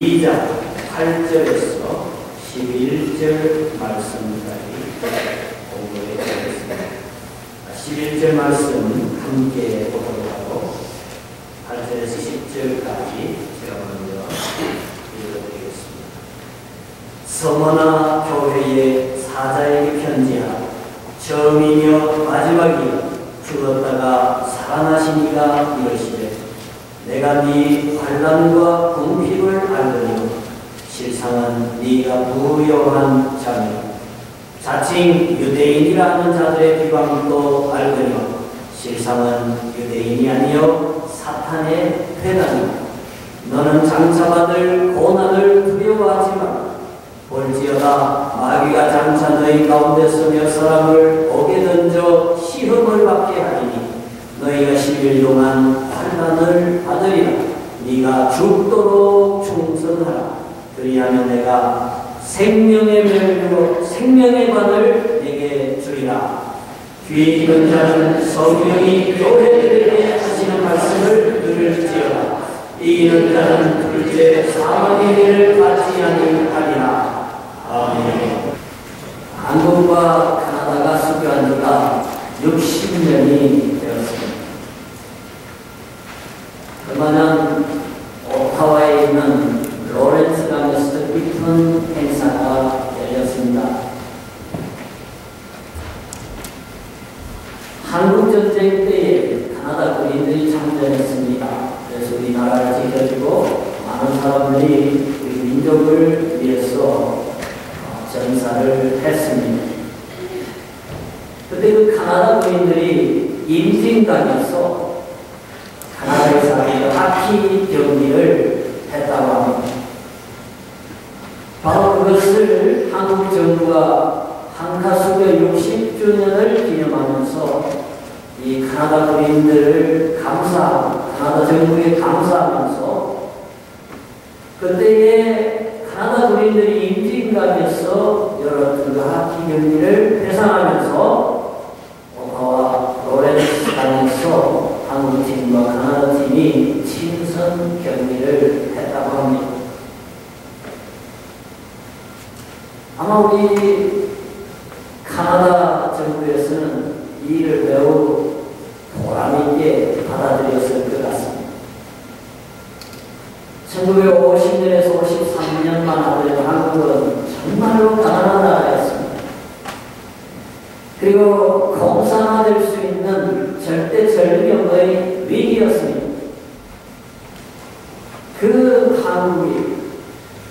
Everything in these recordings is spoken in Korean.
2장 8절에서 11절 말씀까지 공부해 보겠습니다. 11절 말씀 함께 보도록 하고 8절에서 10절까지 제가 먼저 읽어드리겠습니다. 서머나 교회의 사자에게 편지하라. 처음이며 마지막이여 죽었다가 살아나시니가 이러시되 내가 네 환난과 궁핍을 알거니와 실상은 네가 부요한 자며 자칭 유대인이라는 자들의 비방도 알거니와 실상은 유대인이 아니요 사탄의 회당이다. 너는 장차받을 고난을 두려워하지 마라. 볼지어다 마귀가 장차 너희 가운데서 몇 사람을 옥에 던져 시험을 받게 하리니 너희가 10일 동안 환난을 받으리라. 네가 죽도록 충성하라. 그리하면 내가 생명의 멸류로 생명의 관을 내게 주리라. 귀에 익은 자는 성령이 교회들에게 하시는 말씀을 들을지어다. 이기는 자는 둘째 사망의 해를 받지 아니하리라. 아멘. 한국과 카나다가 수교한 지가 60년이 되었습니다. 그만한 오타와에 있는 로렌스 강에서 깊은 행사가 열렸습니다. 한국전쟁 때에 카나다 군인들이 참전했습니다. 그래서 우리나라를 지켜주고 많은 사람들이 우리 민족을 위해서 전사를 했습니다. 그때 그 카나다 군인들이 임진강에서 카나다에서 하키 경기를 했다고 합니다. 바로 그것을 한국 정부가 한카수교 60주년을 기념하면서 이 카나다 군인들을 카나다 정부에 감사하면서 그때에 카나다 군인들이 임진강에서 열었던 그 하키 경기를 회상하면서 오타와 로렌스 강에서 한국팀과 카나다팀이 친선 경기를 했다고 합니다. 아마 우리 카나다 정부에서는 이 일을 매우 보람있게 받아들였을 것 같습니다. 1950년에서 53년만 하더라도 한국은 정말로 가난한 나라였습니다. 그리고 공산화될 수 있는 절대절명의 위기였습니다. 그 한국이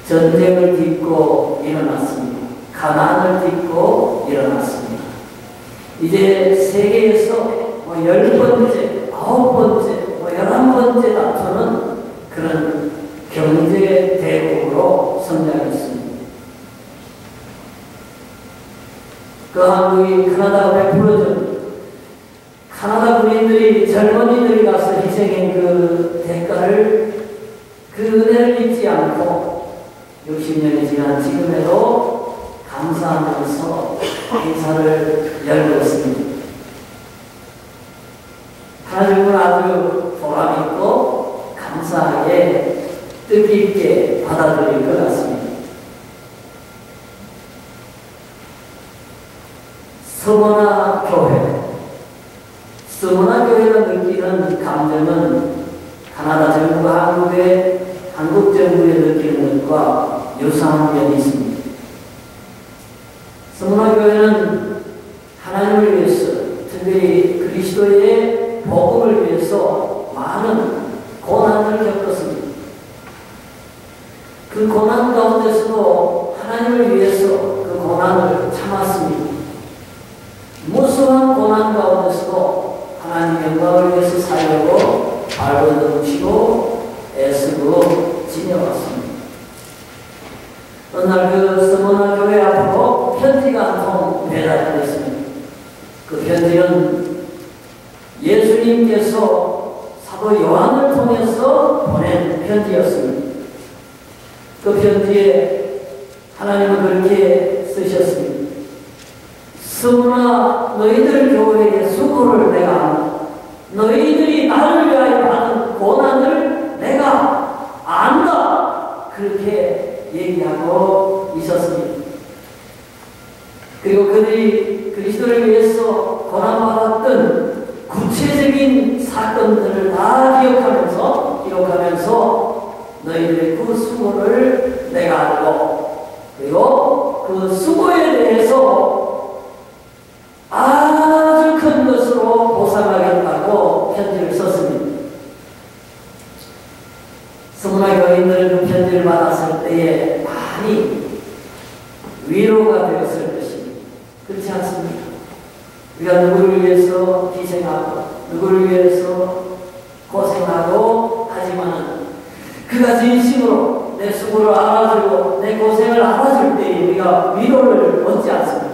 전쟁을 딛고 일어났습니다. 가난을 딛고 일어났습니다. 이제 세계에서 10번째, 9번째, 11번째 다투는 그런 경제 대국으로 성장했습니다. 그 한국이 카나다가 100%죠. 카나다 군인들이 젊은이들이 가서 희생한 그 대가를 그 은혜를 잊지 않고 60년이 지난 지금에도 감사하면서 행사를 열고 있습니다. 하나님은 아주 보람있고 감사하게 뜻깊게 받아들일 것 같습니다. 서머나 교회. 서머나 교회가 느끼는 감정은 카나다 정부가 한국 정부에 느끼는 것과 유사한 면이 있습니다. 서머나 교회는 하나님을 위해서, 특별히 그리스도의 복음을 위해서 많은 고난을 겪었습니다. 그 고난 가운데서도 하나님을 위해서 그 고난을 참았습니다. 무수한 고난 가운데서도 하나님 영광을 위해서 살려고 발버둥치고 애쓰고 지녀왔습니다. 어느 날 그 서머나 교회 앞으로 편지가 한 통 배달됐습니다. 그 편지는 예수님께서 사도 요한을 통해서 보낸 편지였습니다. 그 편지에 하나님은 그렇게 쓰셨습니다. 서머나 너희들 교회의 수고를 내가 안다. 너희들이 나를 위하여 받은 고난을 내가 안다. 그렇게 얘기하고 있었습니다. 그리고 그들이 그리스도를 위해서 고난받았던 구체적인 사건들을 다 기록하면서 너희들의 그 수고를 내가 알고, 그리고 그 수고에 대해서 아주 큰 것으로 보상하겠다고 편지를 썼습니다. 스무나 교인들은 그 편지를 받았을 때에 많이 위로가 되었을 것입니다. 그렇지 않습니까? 우리가 누구를 위해서 희생하고 누구를 위해서 고생하고 하지만 그가 진심으로 내 수고를 알아주고 내 고생을 알아줄 때 우리가 위로를 얻지 않습니다.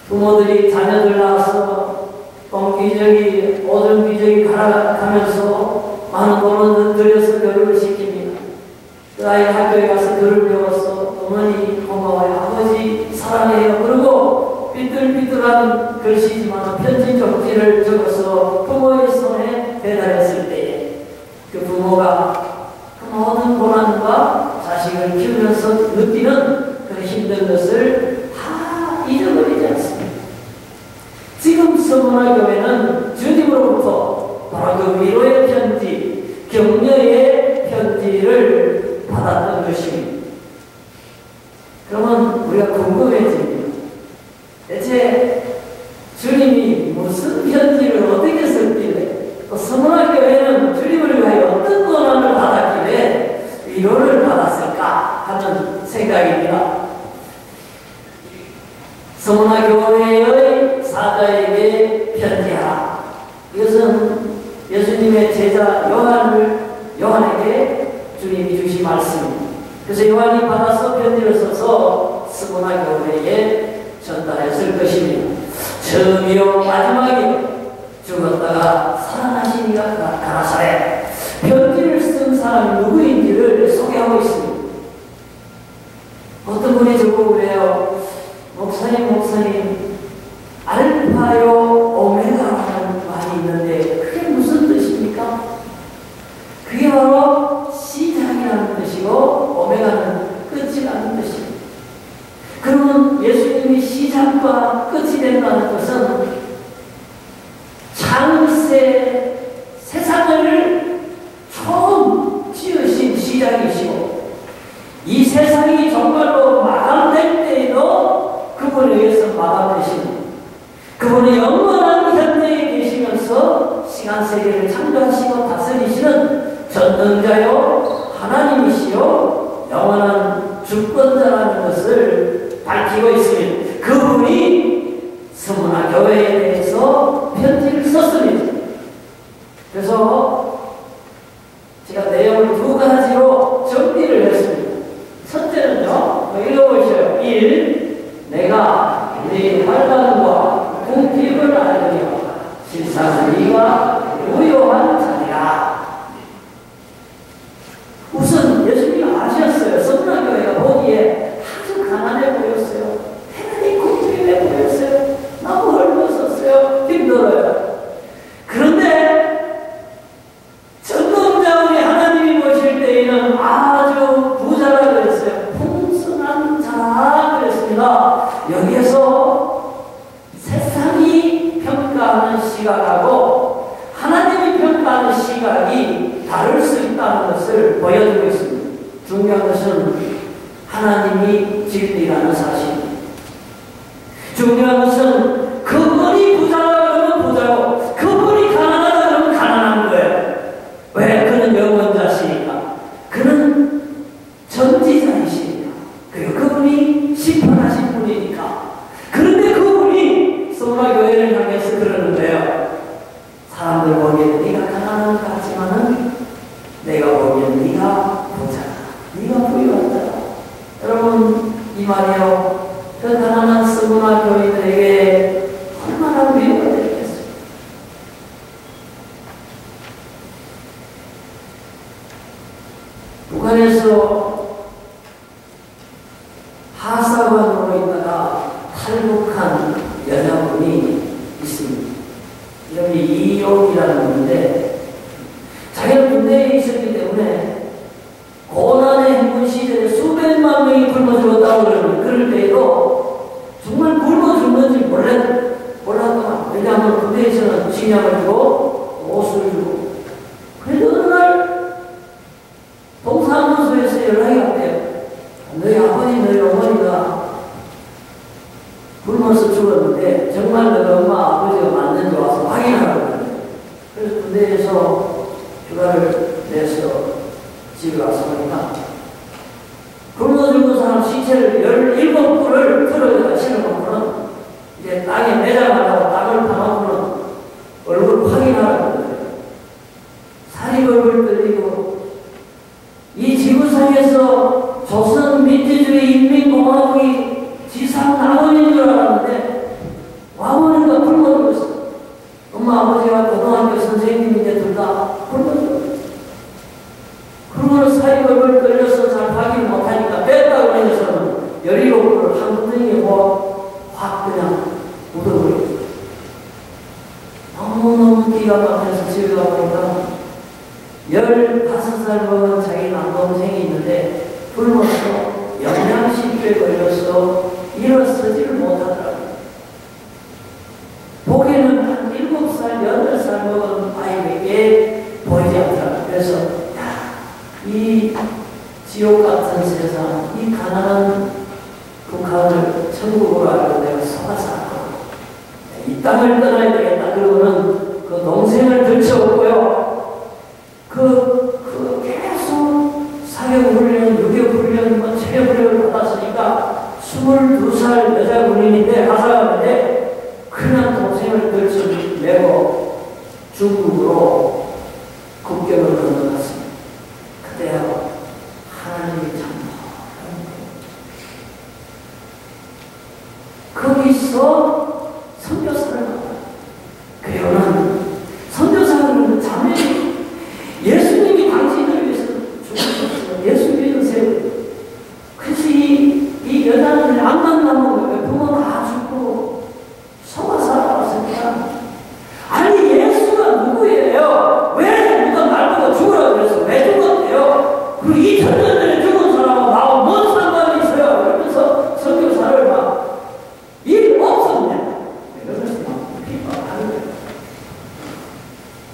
부모들이 자녀들 낳아서 똥기저귀, 오줌기저귀 갈아가면서 많은 돈을 들여서 교육을 시킵니다. 그 아이 학교에 가서 글을 배워서 어머니 고마워요, 아버지 사랑해요. 그리고 삐뚤삐뚤한 글씨지만 편지 쪽지를 적어서 부모의 손에 배달했을 때에 그 부모가 그 모든 고난과 자식을 키우면서 느끼는 그 힘든 것을 다 잊어버리지 않습니다. 지금 서문화 교회는 주님으로부터 바로 그 위로의 편지, 격려의 편지를 받았던 것입니다. 그러면 우리가 궁금해집니다. 대체 주님이 무슨 편지를 어떻게 썼길래, 또 서문화 교회는 주님을 위하여 어떤 고난을 받았길래 위로를 받았을까 하는 생각입니다. 서문화 교회의 사자에게 편지하라. 이것은 예수님의 제자 요한에게 주님이 주신 말씀입니다. 그래서 요한이 받아서 편지를 써서 서문화 교회에 전달했을 것입니다. 처음이요 마지막이요 죽었다가 살아나시니가 가라사대. 편지를 쓴 사람이 누구인지를 소개하고 있습니다. 어떤 분이 저보고 그래요. 목사님, 알파요 오메가라는 말이 있는데 그게 무슨 뜻입니까? 그게 바로 시작이라는 뜻이고 오메가는 끝이라는 뜻입니다. 그러면 예수님이 시작과 끝이 된다는 것은 창세 세상을 처음 지으신 시작이시고 이 세상이 정말로 마감될 때에도 그분에 의해서 마감되십니다. 그분은 영원한 현재에 계시면서 시간 세계를 창조하시고 다스리시는 전능자요 하나님이시요 영원한 주권자라는 것을 밝히고 있습니다. 그분이 서문화 교회에 대해서 편지를 썼습니다. 그래서 제가 내용을 두 가지로 정리를 했습니다. 첫째는요, 읽어보셔요. 1. 내가 네 환난과 궁핍을 알으며 실상은 네가 무효한 자리라. 우선 예수님이 아셨어요. 서문화 교회가 보기에 아주 가난해 보였어요. 대단히 궁핍해 보였어요. 너무 헐벗었어요. 힘들어요. 그런데 전능자원이 하나님이 보실 때에는 아주 부자라 그랬어요. 풍성한 자라 그랬습니다. 여기에서 세상이 평가하는 시각하고 하나님이 평가하는 시각이 다를 수 있다는 것을 보여주고 있습니다. 중요한 것은 하나님이 진리라는 사실입니다. 중요한 것은 그분이 부자라 그러면 부자고 그분이 가난하다 그러면 가난한 거예요. 왜? 그는 영원자시니까. 그는 전지자이시니까. 그리고 그분이 심판하신 분이니까. 그런데 그분이 서문화 교회를 향해서 그러는데요. 사람들 보기에는 네가 가난한 것 같지만은 내가 보기에는 네가 부자다. 네가 부유한 자다. 여러분 이 말이요. 그 가난한 서문화 교인들에게 얼마나 위로가 되겠어요. 북한에서 하사관으로 있다가 탈북한 여자분이 있습니다. 이름이 이용이라는 분인데 자기는 군대에 있었기 때문에 사람이 굶어 죽었다고 그러면 그럴 때에도 정말 굶어 죽는지 몰랐더만. 왜냐하면 군대에서는 식량을 주고 옷을 주고. 그래도 어느 날 동사무소에서 연락이 왔대요. 너희 아버지 너희 어머니가 굶어서 죽었는데 정말 너희 엄마 아버지가 맞는지 와서 확인하라고 그러는데, 그래서 군대에서 휴가를 내서 집에 와서 보니까 굶어 죽은 사람 시체를 17구를 틀어져다 실어놓고는 이제 땅에 매장하라고 땅을 파놓고는 얼굴 확인하라고 그러는데, 살이 벌벌 떨리고 이 지구상에서 조선 민주주의 인민공화국이 지상 낙원인 줄 알았는데 와보니까 굶어 죽었어. 엄마 아버지와 고등학교 선생님인데 둘 다 굶어 죽었어. 그러고는 살이 벌벌 떨려서 잘 확인 못하니까 뺐다고 해서는 17구를 한 구덩이에 확 그냥 묻어버렸어. 너무너무 기가 막혀서 집에 가보니까 15살 먹은 자기 남동생이 있는데 굶어서 영양실조에 걸려서 일어서지를 못하더라고요. 보기에는 한 7살, 8살 먹은 아이에게 보이지 않더라고요. 그래서 이 지옥 같은 세상, 이 가난한 북한을 천국으로 알고 내가 속아서 이 땅을 떠나야 되겠다. 그러고는 그 동생을 들쳐오고요. 계속 사격훈련, 유격훈련, 체력훈련을 받았으니까 22살 여자 군인인데 가사가는데 그냥 동생을 들쳐내고 중국으로 국경을 건너갔습니다. 그때요 하나님이 참 거기서 선교사를 만나. 그래요는 선교사는 자매 예수님이 당신을 위해서 죽으셨어요. 예수 믿은 세월. 그래서 이 여자는 안 만나면 부모 다 죽고 속아 살아왔으니까, 아니 예수가 누구예요? 왜 누가 말보고 죽으라고 그래서 왜 죽었대요? 그리고 2000년 전에 죽은 사람하고 나하고 뭔 상관이 있어요? 그러면서 선교사를 막 일 없었냐? 이러면서 막 비판하는 거예요.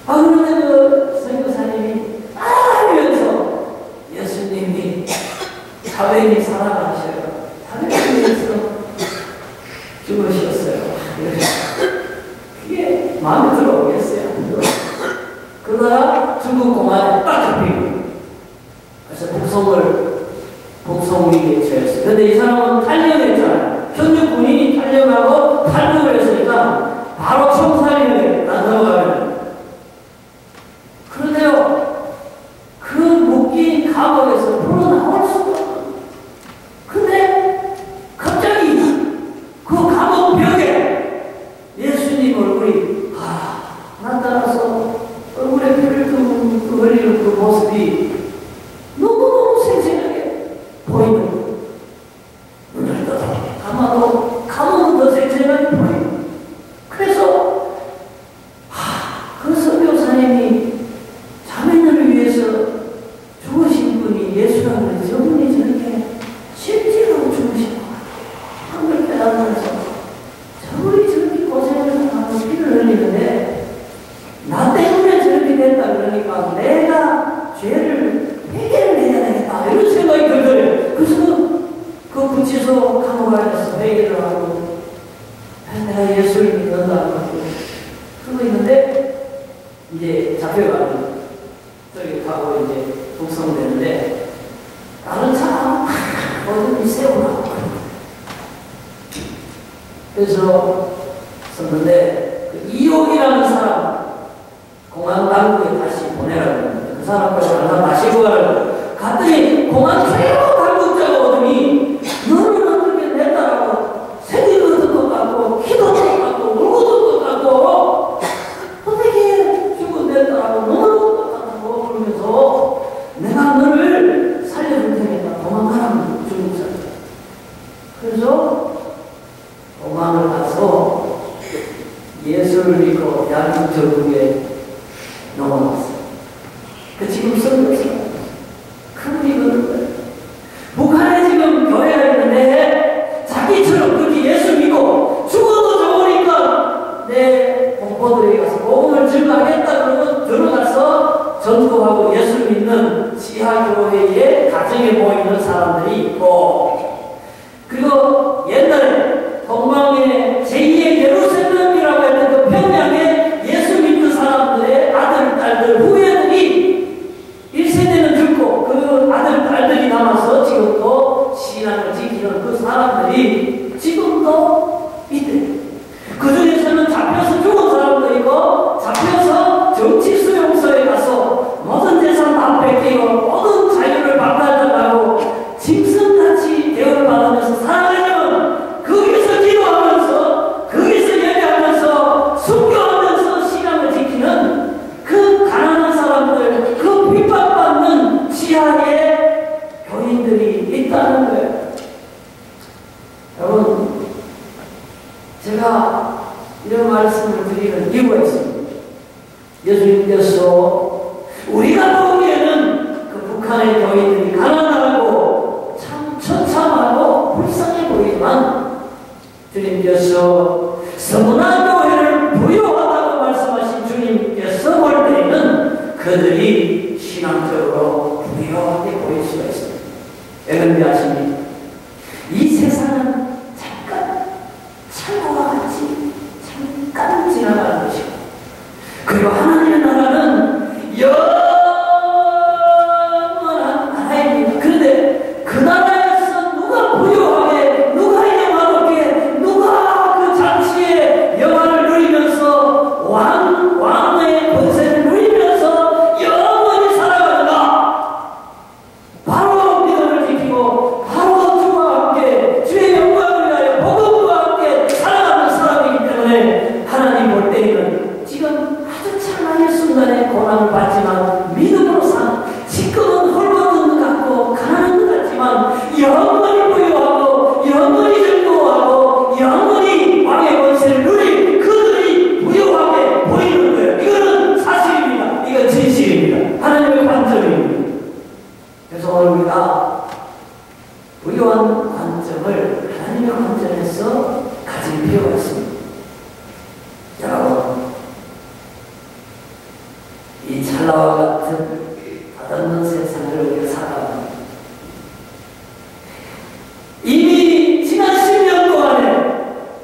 그런데 그 선교사님이 하면서 예수님이 사회인이 살아가셔요. 사회인에서 죽으셨어요. 그게 마음에 들어오겠어요? 그러다가 중국 공안에 딱 잡히고, 그래서 북송위기에 처했어요. 근데 이 사람은 탈영했잖아요. 현직 군인이 탈영하고 탈북을 했으니까 바로 총살인을 넘어가면. 그런데요, 그 묶인 감옥에서 풀어나올 수가 없어요. 근데 갑자기 그 감옥 벽에 예수님 얼굴이 나타나서 얼굴에 피를 흘리는 그 모습이 너무너무 생생하게 보이는 거예요. 눈을 떠서 감아도 감옥은 더 생생하게 보여요. 그래서 그 선교사님이 자매들을 위해서 죽으신 분이 예수라는 저분이 저렇게 실제로 죽으신 것 같아요. 한걸 깨달으면서 저분이 저렇게 고생을 하고 피를 흘리는데 나 때문에 저렇게 됐다 그러니까 내가 죄를 회개를 해야 되겠다 이런 생각이 들더래요. 그래서 그 구치소 감옥안에서 회개를 하고 내가 예수를 믿는다 그러고 있는데 이제 잡혀가는 저기 가고 이제 북송되는데 다른 사람 어둠이 세우라고 그래서 썼는데 그 이용이라는 사람 공안 당국에 다시 보내라고 했는데 그 사람까지 하나 다시 구하라고 갔더니 공안 최고 당국자가 오더니 너는 어떻게 냈다라고 생기도 듣것 같고 키도 듣것 같고 울고도 듣것 같고 어떻게 죽어냈다라고 너무 듣것 같고 그러면서 내가 너를 살려줄 테니까 도망가라고 중국 사람. 그래서 도망을 가서 예수를 믿고 대한 교회의 가정에 모이는 사람들이 있고, 그리고 옛날에 동방의 제2의 예루살렘이라고 했던 그 평양에 예수 믿는 사람들의 아들, 딸들, 후예들이 1세대는 죽고 그 아들, 딸들이 남아서 지금도 신앙을 지키는 그 사람들이 지금도 있대. 그 중에서는 잡혀서 죽은 사람도 있고, 잡혀서 정치 수용소에 가서 모든 재산 다 뺏기고 모든 자유를 박탈당하고 짐승같이 대우를 받으면서 살아가려면 거기서 기도하면서 거기서 예배하면서 순교하면서 신앙을 지키는 그 가난한 사람들, 그 핍박받는 지하에 교인들이 있다는 거예요. 여러분, 제가 이런 말씀을 드리는 이유가 있습니다. 예수님께서 우리가 보기에는 그 북한의 교인들이 가난하고 참 처참하고 불쌍해 보이지만, 주님께서 서문화 교회를 부유하다고 말씀하신 주님께서 볼 때에는 그들이 신앙적으로 부유하게 보일 수가 있습니다. 왜 그런지 아십니까? 이 세상은 잠깐 창고와 같이 잠깐 지나가는 것이고, 그리고 하나님의 나라는 영원한 나라입니다. 그런데 그 나라에서 누가 부유하게, 누가 영화롭게, 누가 그 잠시의 영화를 누리면서 왕의 권세를 누리면서 영원히 살아가는가? 바로 믿음을 지키고 바로 주와 함께 주의 영광을 위하여 복음과 함께 살아가는 사람이기 때문에 하나님 볼 때에는 지금 아주 찰나의 순간에 고난을 받지만 믿음으로 산, 지금은 홀벗은 것 같고 가난한 것 같지만 영원히 부유하고 영원히 즐거워하고 영원히 왕의 권세를 누린 그들이 부유하게 보이는 거예요. 이거는 사실입니다. 이건 진실입니다. 하나님의 관점입니다. 그래서 오늘 우리가 부유한 관점을 하나님의 관점에서 가질 필요가 있습니다. 여러분, 이 찰나와 같은 덧없는 세상을 우리가 살아갑니다. 이미 지난 10년 동안에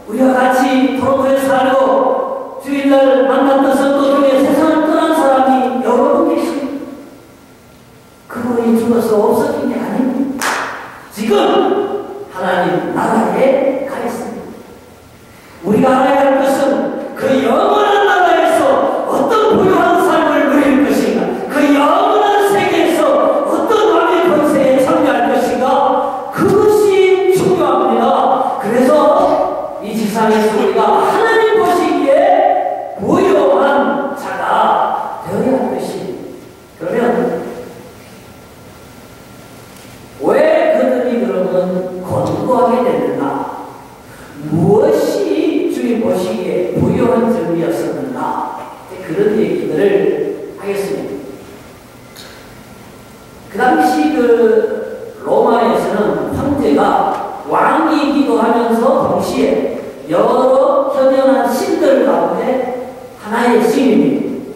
우리가 같이 토론토에 살고 주일날 만났던 성도 중에 세상을 떠난 사람이 여러 분 계십니다. 그분이 죽어서 없어진 게 아닙니다. 지금 하나님 나라에 가 있습니다. 우리가 알아야 할 것은 그 영원한 나라에서 어떤 부유한 삶을 누릴 것인가, 그 영원한 세계에서 어떤 왕의 권세에 참여할 것인가, 그것이 중요합니다. 그래서 이 지상에서 우리가 하나님 보시기에 부유한 자가 되어야 할 것이, 그러면 왜 그들이 그러면 건강하게 됐는가? 무엇이 주님 보시기에 부유한 점이었었는가? 그런 얘기들을 하겠습니다. 그 당시 그 로마에서는 황제가 왕이기도 하면서 동시에 여러 현현한 신들 가운데 하나의 신입니다.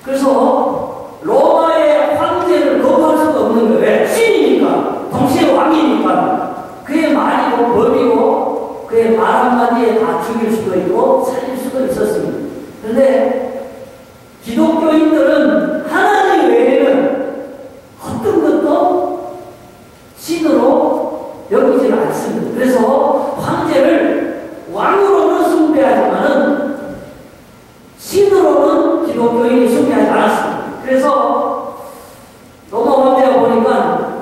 그래서 로마의 황제를 거부할 수가 없는 거예요. 왜? 신이니까, 동시에 왕이니까. 그의 말이고 법이고 그의 말 한마디에 다 죽일 수도 있고 살릴 수도 있었습니다. 그런데 기독교인들은 하나님 외에는 어떤 것도 신으로 여기지는 않습니다. 그래서 황제를 왕으로는 숭배하지만은 신으로는 기독교인이 숭배하지 않았습니다. 그래서 로마 황제가 보니까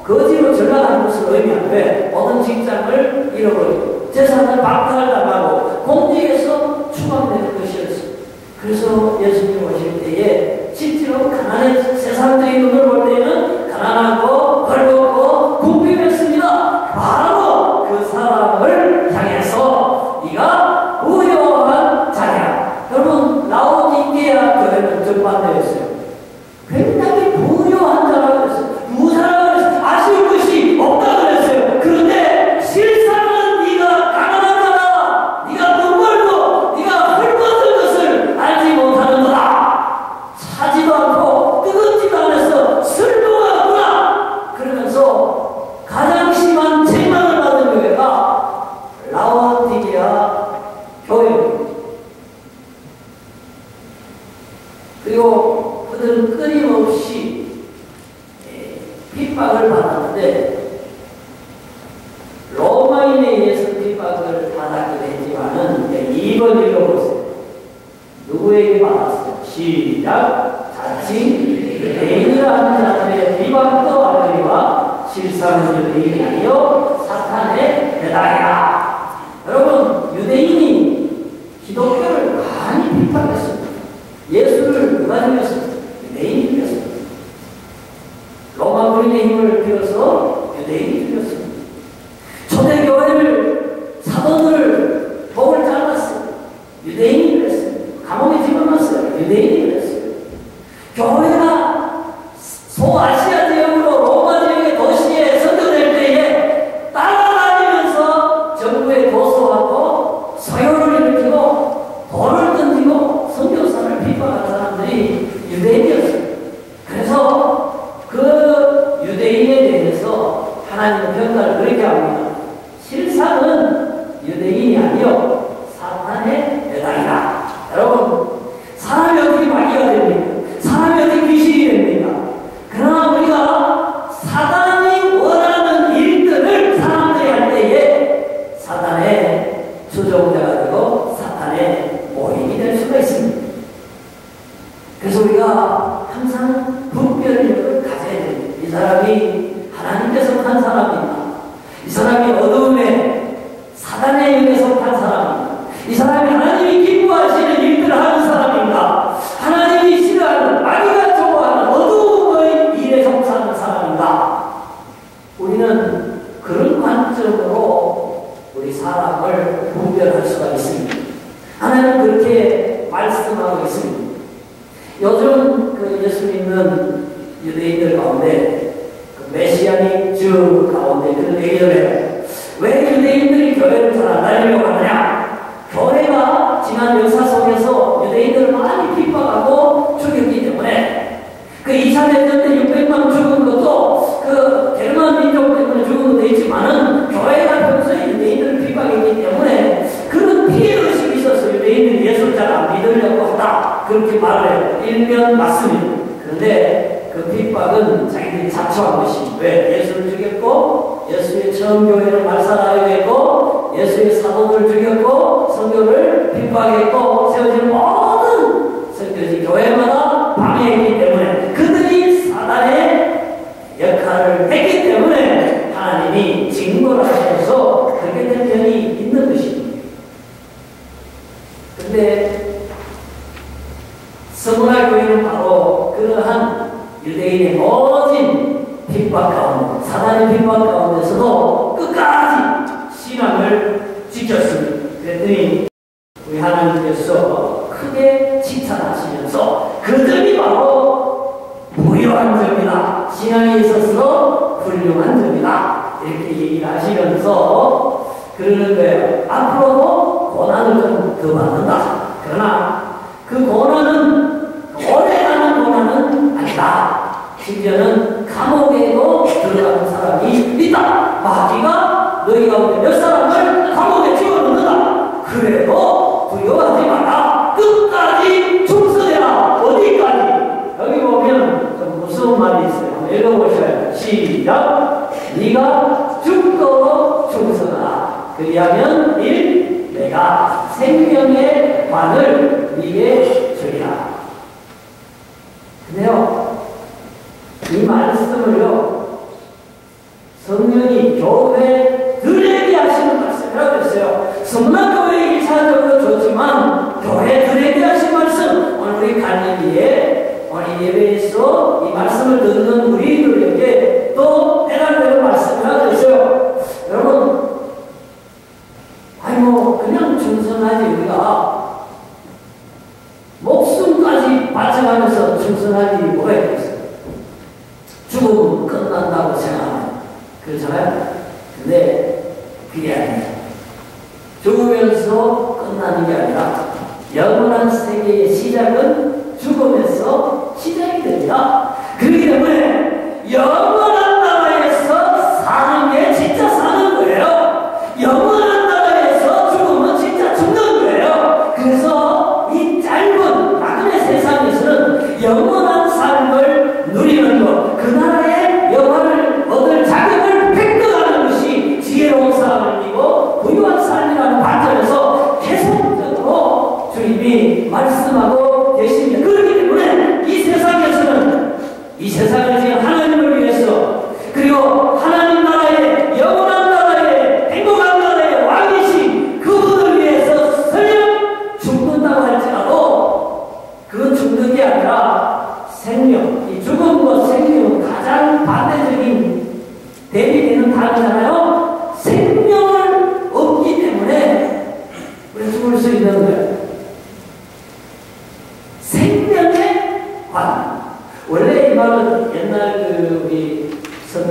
거지로 전락하는 것을 의미하는데 모든 직장을 잃어버리고 재산을 박탈당하고 공직에서 추방되는 것이었습니다. 그래서 예수님 오실 때에 실제로 가난한 세상적인 눈을 볼 때는 가난하고 벌겋고 궁핍했습니다. 바로 그 사람을 향해서 네가 부요한 자냐. 여러분 라오디게아 교회는 정반대였어요. 굉장히 부요한 자라고 그랬어요. 부자라고 그랬어요. 아쉬울 것이 없다고 그랬어요. 그런데 실상은 네가 가난한 자다. 네가 돈 벌고 네가 헐벗은 것을 알지 못하는 거다. 사지도 않고 뜨겁지도 않아서 쓸모가 없구나. 그러면서 가장 심한 책망을 받은 교회가 라오디게아 교회입니다. 그리고 그들은 끊임없이 핍박을 받았는데 로마인에 의해서 핍박을 받았기도 했지만은 2번 읽어보세요. 누구에게 받았어요? 시작. 자칭 유대인이라 하는 자들의 비방도 하거니와 실상은 유대인이 아니요 사탄의 배당이라. 여러분 유대인이 기독교를 많이 핍박했습니다. 예수를 누가 죽였습니까? 유대인이 죽였습니다. 로마 군인의 힘을 빌어서 유대인이 죽였습니다. 초대교회를 사도들을 목을 잘랐어요. 유대인이 그랬어요. 감옥에 집어넣었어요. 유대인이 그랬어요. 교회가 소아시아 지역으로 로마 지역의 도시에 선교될 때에 따라다니면서 정부에 고소하고 서요를 일으키고 돌을 던지고 선교사를 핍박한 사람들이 유대인이었어요. 그래서 그 유대인에 대해서 하나님은 평가를 그렇게 합니다. 실상은 유대인이 아니요 사탄의 배당이다. 여러분 사람이 어떻게 마귀가 됩니까? 사람이 어떻게 귀신이 됩니까? 그러나 우리가 사단이 원하는 일들을 사람들이 할 때에 사단의 조종자가 되고 사탄의 모임이 될 수가 있습니다. 그래서 우리가 항상 분별력을 가져야 됩니다. 이 사람이 하나님께 속한 사람입니다. 이 사람이 어두움에 사단의 영에 속한 사람입니다. 이 사람이 하나님이 기뻐하시는 일들을 하는 사람인가? 하나님이 싫어하는, 마귀가 좋아하는 어두움의 일에 속하는 사람인가? 우리는 그런 관점으로 우리 사람을 분별할 수가 있습니다. 하나님은 그렇게 말씀하고 있습니다. 요즘 그 예수 믿는 유대인들 가운데 그 메시아닉 주 가운데 그런 얘기를 해요. 왜 유대인들이 교회를 잘 안 다니려고 하느냐? 교회가 지난 역사 속에서 유대인들을 많이 핍박하고 죽였기 때문에 그 2차 대전 때 600만 죽은 것도 그 게르만 민족 때문에 죽은 것도 있지만은 교회가 평소에 유대인들을 핍박했기 때문에 그런 피해의식이 있어서 유대인들이 예수를 잘 안 믿으려고 하다. 그렇게 말을 해요. 일면 맞습니다. 그런데 그 핍박은 자기들이 자초한 것이 왜? 예수를 죽였고 예수의 처음 교회를 말살하려 했고 예수의 사도들을 죽였고 선교를 핍박했고 세워진 모든 선교지 교회마다 방해했기 때문에 그들이 사단의 역할을 했기 때문에 하나님이 징벌을 하셔서 그렇게 된 면이 있는 것입니다. 그런데 서문화 교회는 바로 그러한 유대인의 모진 핍박 가운데, 사단의 핍박 가운데서도 끝까지 신앙을 지켰습니다. 그랬더니 우리 하나님께서 크게 칭찬하시면서 그들이 바로 부유한 점이다. 신앙에 있어서 훌륭한 점이다. 이렇게 얘기를 하시면서 그러는 거예요. 앞으로도 고난을 좀 더 받는다. 그러나 그 고난은 오래가는 고난은 아니다. 심지어는 감옥에도 들어가는 사람이 있다. 마귀가 너희 가운데 몇 사람을 감옥에 집어넣는다. 그래도 두려워하지 마라. 끝까지 충성해라. 어디까지? 여기 보면 좀 무서운 말이 있어요. 한번 읽어보셔요. 시작. 네가 죽도록 충성하라. 그리하면 1. 내가 생명의 관을 네게 주리라. 근데요, 이 말씀을요, 성령이 교회들에게 하시는 말씀이라고 했어요. 성문학교회 1차적으로 좋지만 교회들에게 하신 말씀, 오늘 우리 갈릴리에 오늘 예배에서 이 말씀을 듣는 우리들에게 또 해당되는 말씀이라고 했어요. 여러분, 그냥 충성하지. 우리가 목숨까지 바쳐가면서 충성할 일이 뭐가 있겠어요? 죽으면 끝난다고 생각하면 그렇잖아요. 근데 그게 아니에요. 죽으면서 끝나는 게 아니라 영원한 세계의 시작은 죽음에서 시작이 됩니다. 그렇기 때문에 영원한 나라에서 사는 게 진짜 사는 거예요. 영원한 나라에서 죽으면 진짜 죽는 거예요. 그래서 이 짧은 나그네 세상에서는 영원한 삶을 누리는 것, 그 나라의 영화를 얻을 자격을 획득하는 것이 지혜로운 삶이고 부유한 삶이라는 관점에서 계속적으로 주님이 말씀하고 계십니다. 그렇기 때문에 이 세상에서는 이 세상을 지금 하나님을 위해서, 그리고 하나님 나라의 영원한 나라의 행복한 나라의 왕이신 그분을 위해서 설령 죽는다고 할지라도 그건 죽는 게 아니라 생명, 이 죽음과 생명은 가장 반대적인 대비되는 단어잖아요. 생명을 얻기 때문에 우리 죽을 수 있는 거예요. 생명의 관. 원래 이 말은 옛날 우리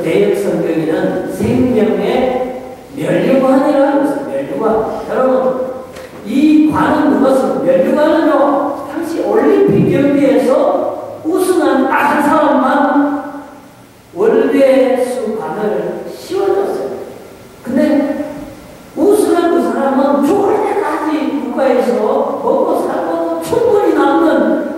대역 성경에는 생명의 면류관이라는 것을, 면류관. 여러분, 이 관은 무엇은? 면류관은요, 당시 올림픽 경기에서 우승한 딱 한 사람만 월계수 관을 씌워줬어요. 근데 우승한 그 사람은 죽을 때까지 국가에서 먹고 살고 충분히 남는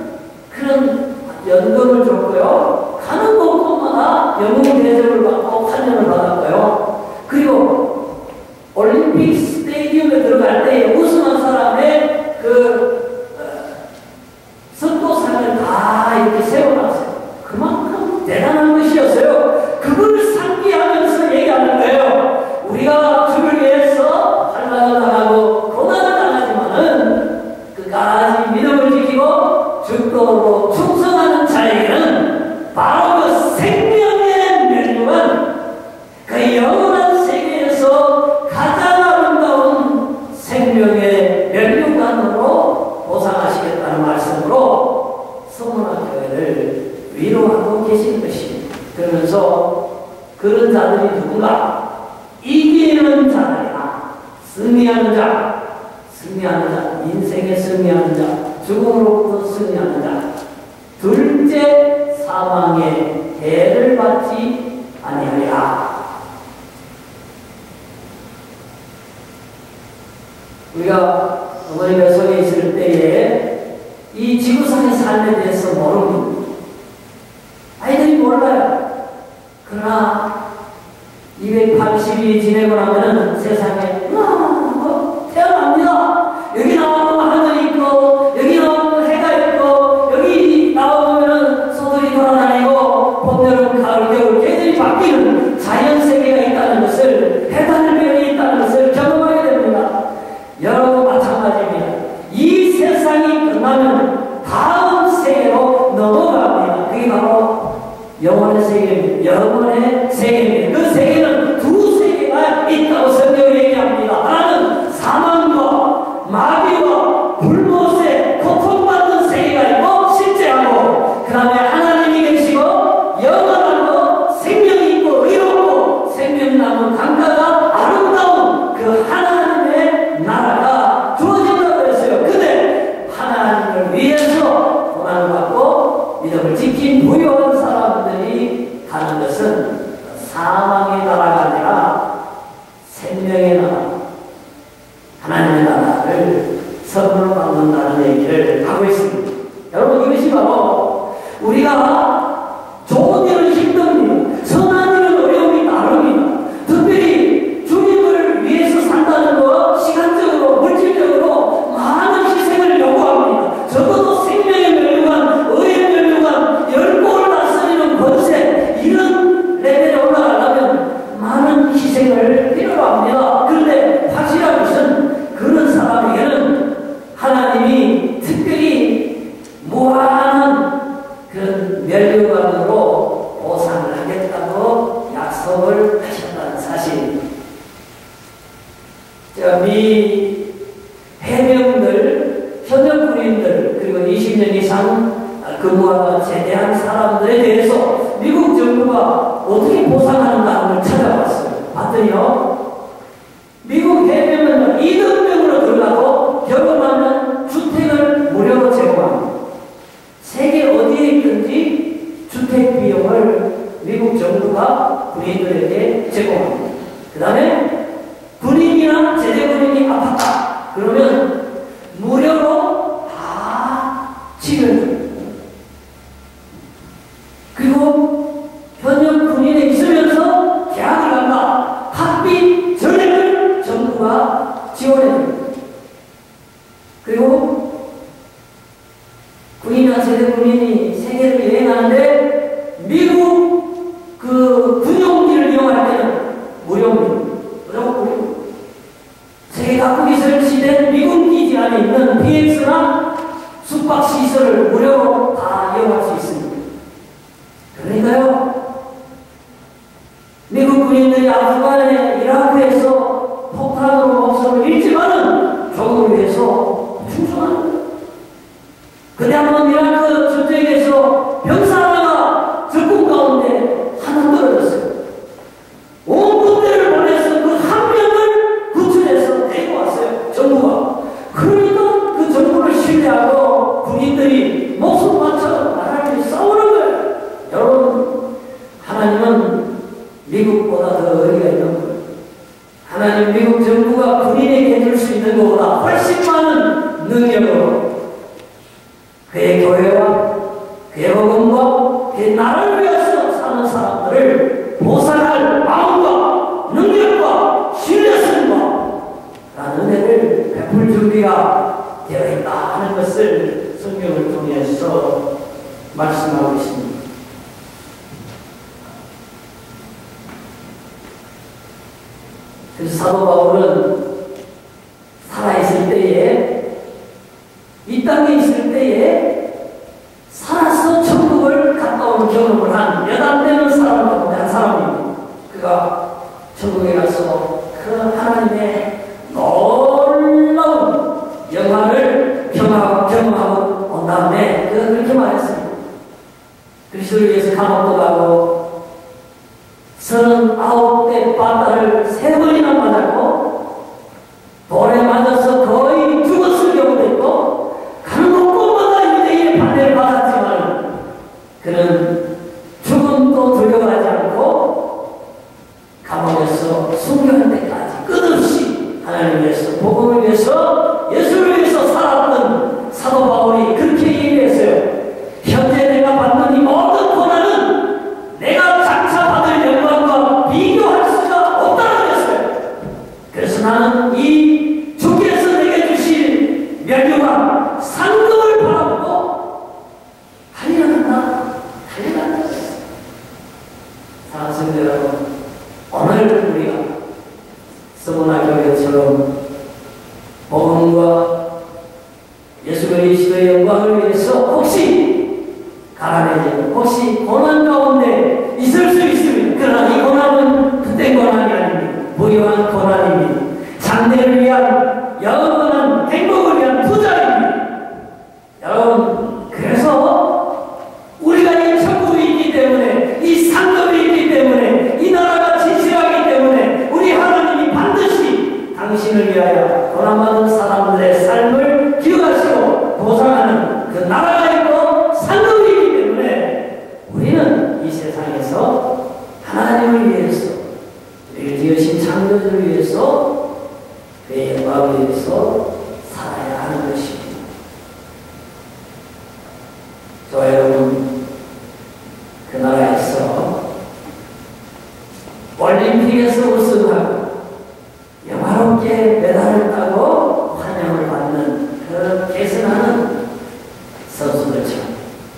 그런 연금을 줬고요. 가는 곳곳마다 영웅 대접을 받고 환영을 받았고요. 그리고 올림픽 스테디움에 들어갈 때 우승한 사람의 선도상을 다 이렇게 세워놨어요. 그만큼 대단한 것이었어요. 그걸 상기하면서 얘기하는 거예요. 우리가 주를 위해서 환난을 당하고 고난을 당하지만은 끝까지 믿음을 지키고 죽도록 충성하는 자에게는 바로 그 생명의 면류관, 그 영원한 세계에서 가장 아름다운 생명의 면류관으로 보상하시겠다는 말씀으로 성문학교회를 위로하고 계신 것입니다. 그러면서 그런 자들이 누군가? 이기는 자들이나 승리하는 자, 인생에 승리하는 자, 죽음으로부터 승리하는 자, 둘째 사망의 해를 받지 아니하리라. 우리가 어머니가 속에 있을 때에 이 지구상의 삶에 대해서 모릅니다. 아이들이 몰라요. 그러나 280일 지내고 나면은 세상에 태어납니다. 여기 나오면 하늘이 있고, 여기 나오면 해가 있고, 여기 나오면 소들이 돌아다니고, 봄, 여름, 가을, 겨울 계절이 바뀌는 자연세계가 있다는 것을, 해달별이 있다는 것을 경험하게 됩니다. 여러분 마찬가지입니다. 이 세상이 끝나면 다음 세계로 넘어갑니다. 그게 바로 영원의 세계입니다. 영원의 세계입니다. 그 세계는 두 세계가 있다고 성경이 얘기합니다. 하나는 사망과 마귀와 불못에 고통받는 세계가 있고 실제하고, 그 다음에 하나님이 계시고 영원하고 생명이 있고 의롭고 생명 남은 강가가 아름다운 그 하나님의 나라가 주어진다고 했어요. 근데 하나님을 위해서 고난받고 믿음을 지킨 부유한 사람들이 가는 것은 사망의 나라가 아니라 생명의 나라, 하나님의 나라를 선물로 받는다는 얘기를 하고 있습니다. 여러분, 이것이 바로 우리가 좋은 일은 힘듭니다. 선한 일은 어려움이 나릅니다. 특별히 주님을 위해서 산다는 것, 시간적으로 물질적으로 많은 희생을 요구합니다. 적어도 생명의 면류관, 의의 면류관, 열국을 다스리는 권세, 이런 레벨에 올라가려면 많은 미국 정부가 군인들에게 제공합니다. 그 다음에 군인이나 제대군인이 아팠다 그러면 무료로 다 치료해줍니다. 그리고 현역 군인에 있으면서 대학을 간다. 학비 전액을 정부가 지원해줍니다. 그리고 군인이나 제대군인이 세계를 여행하는데 미국 그 군용기를 이용할 때는 무료입니다. 무료. 세계 각국이 설치된 미군 기지 안에 있는 PX나 숙박시설을 무료로 다 이용할 수 있습니다. 그러니까요, 미국 군인들이 아프간에 이라크에서 폭탄으로 목숨을 잃지만은 조국을 위해서 충성하는 거예요. 근데 한번 이라크 전쟁에서 병사 하나가 적군 가운데 하나 떨어졌어요. 온 군대를 보내서 그 한 명을 구출해서 데리고 왔어요. 정부가. 그러니까 그 정부를 신뢰하고 군인들이 목숨 바쳐 나라를 싸우는 거예요. 여러분, 하나님은 미국보다 더 의리가 있는 거예요. 하나님 미국 정부가 군인에게 해줄 수 있는 것보다 훨씬 많은 능력으로 그의 교회와 그의 복음과 그의 나라를 위해서 사는 사람들을 보살할 마음과 능력과 신뢰성과 라는 은혜를 베풀 준비가 되어 있다 하는 것을 성경을 통해서 말씀하고 있습니다. 그래서 사도 바울은 살아있을 때에, 이 땅에 있을 때에 살아서 천국을 갔다 온 경험을 한 몇 안 되는 사람 가운데 한 사람입니다. 그가 천국에 가서 그 하나님의 놀라운 영광을 경험하고 온 다음에 그렇게 말했습니다. 그리스도를 위해서 감옥도 가고 39대 바다를 3번이나 맞았고 돌에 맞아서 거의 죽었을 경우도 있고 가는 곳곳마다 유대인의 반대를 받았지만 그는 죽음도 두려워하지 않고 감옥에서 순교할 때까지 끝없이 하나님을 위해서 복음을 위해서 예수를 위해서 살았던 사도 바울이 그렇게 얘기했어요. 현재 내가 받는 이 모든 고난은 내가 장차 받을 영광과 비교할 수가 없다는 것이었어요. 그래서 나는 이 주께서 내게 주실 면류관 상급을 바라보고 달려간다. 사랑하는 성도 여러분, 오늘 우리가 서문화 교회처럼 복음과 예수 그리스도의 영광을 위해서 혹시 가난해지고 혹시 고난 가운데 있을 수 있습니다. 그러나 이 고난은 그때 고난이 아닙니다. 부유한 고난입니다. 장래를 위한 영원한 행복을 위한 투자입니다. 여러분, 그래서 우리가 이 천국이 있기 때문에, 이 상급이 있기 때문에, 이 나라가 진실하기 때문에 우리 하나님이 반드시 당신을 위하여 고난받은 사람들의 삶을 기억하시고 보상하는 그 나라가 있고 상급이기 때문에 우리는 이 세상에서 하나님을 위해서, 우리를 지으신 창조주를 위해서, 그의 영광을 위해서 살아야 하는 것입니다. 저와 여러분, 그 나라에서 올림픽에서 우승하고 영화롭게 메달을 따고 환영을 받는 그 계승하는 선수들처럼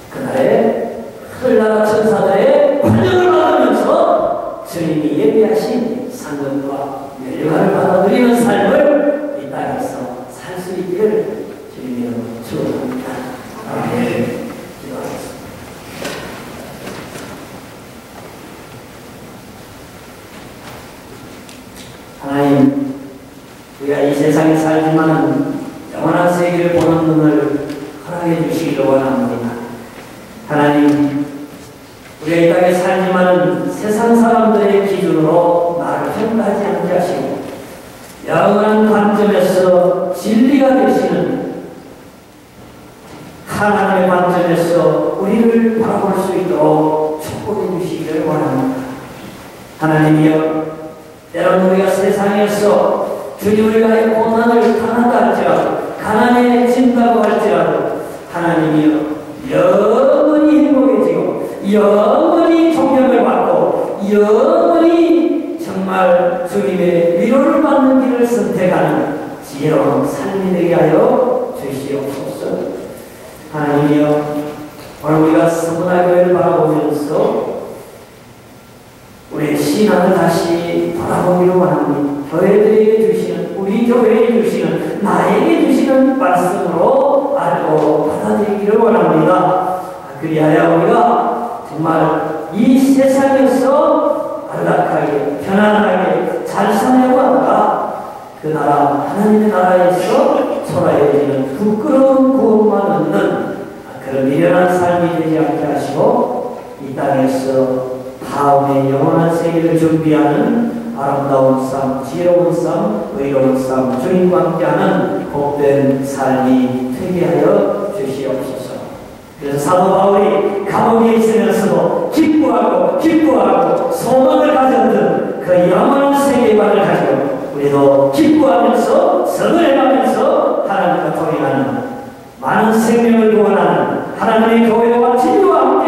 그날에 하늘나라 천사들의 환영을 받으면서 주님이 예비하신 상급과 면류관을 받아들이는 삶을 이 땅에서 살 수 있기를 주님의 이름으로 축원합니다. 아멘. 하나님, 우리가 이 세상에 살지만 영원한 세계를 보는 눈을 허락해 주시기를 원합니다. 하나님, 우리가 이 땅에 살지만 세상 사람들의 기준으로 나를 평가하지 않게 하시고 영원한 관점에서 진리가 되시는 하나님의 관점에서 우리를 바라볼 수 있도록 축복해 주시기를 원합니다. 하나님이여, 때로는 우리가 세상에서 주님을 위하여 고난을 당한다 할지라도, 가난에 진다고 할지라도 하나님이여 영원히 행복해지고 영원히 존경을 받고 영원히 정말 주님의 위로를 받는 길을 선택하는 지혜로운 삶이 되게 하여 주시옵소서. 하나님이여, 오늘 우리가 서문화교회를 바라보면서 우리의 신앙을 다시 돌아보기로 합니다. 교회들에게 주시는, 우리 교회에 주시는, 나에게 주시는 말씀으로 알고 받아들이기를 원합니다. 그리하여 우리가 정말 이 세상에서 안락하게 편안하게 잘 살려고 하다가 그 나라, 하나님의 나라에서 초라해지는 부끄러운 구원만 얻는 그런 미련한 삶이 되지 않게 하시고 이 땅에서 다음의 영원한 세계를 준비하는 아름다운 삶, 지혜로운 삶, 의로운 삶, 주님과 함께하는 복된 삶이 되게 하여 주시옵소서. 그래서 사도 바울이 감옥에 있으면서도 기뻐하고 소망을 가졌던 그 영원한 세계관을 가지고 우리도 기뻐하면서 선을 행하면서 하나님과 동행하는 많은 생명을 구원하는 하나님의 교회와 진리와 함께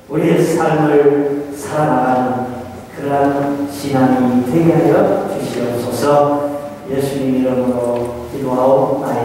우리의 삶을 살아나가는 그러한 신앙이 되게 하여 주시옵소서. 예수님 이름으로 기도하옵나이다.